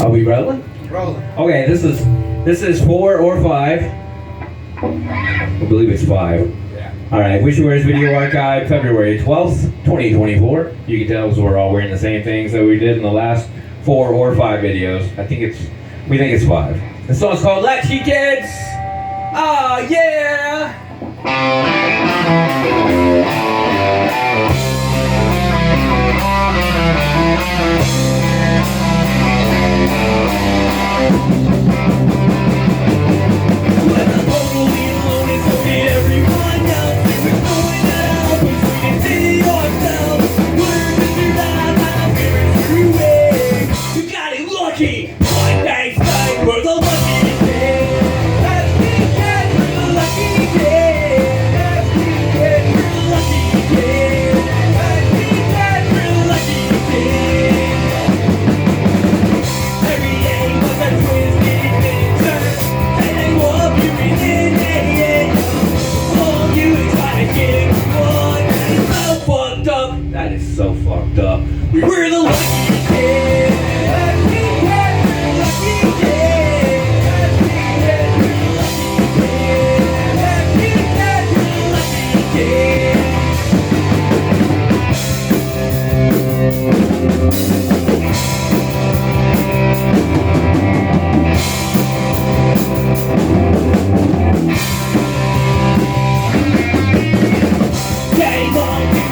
Are we rolling? Rolling. Okay, this is 4 or 5. I believe it's 5. Yeah. Alright, Wish You Wears Video Archive, February 12th, 2024. You can tell because we're all wearing the same things that we did in the last 4 or 5 videos. We think it's 5. The song's called Latch Key Kids! Ah, yeah! One night stand, we're the lucky kids. Latch Key Kids, we're the lucky kids. Latch Key Kids, we're the lucky kids. Latch Key Kids, we're the lucky kids. Every day was a twisted adventure, and they walk you in it. Oh, you try to get one, and it's so fucked up. That is so fucked up. We were the lucky kids. Game on.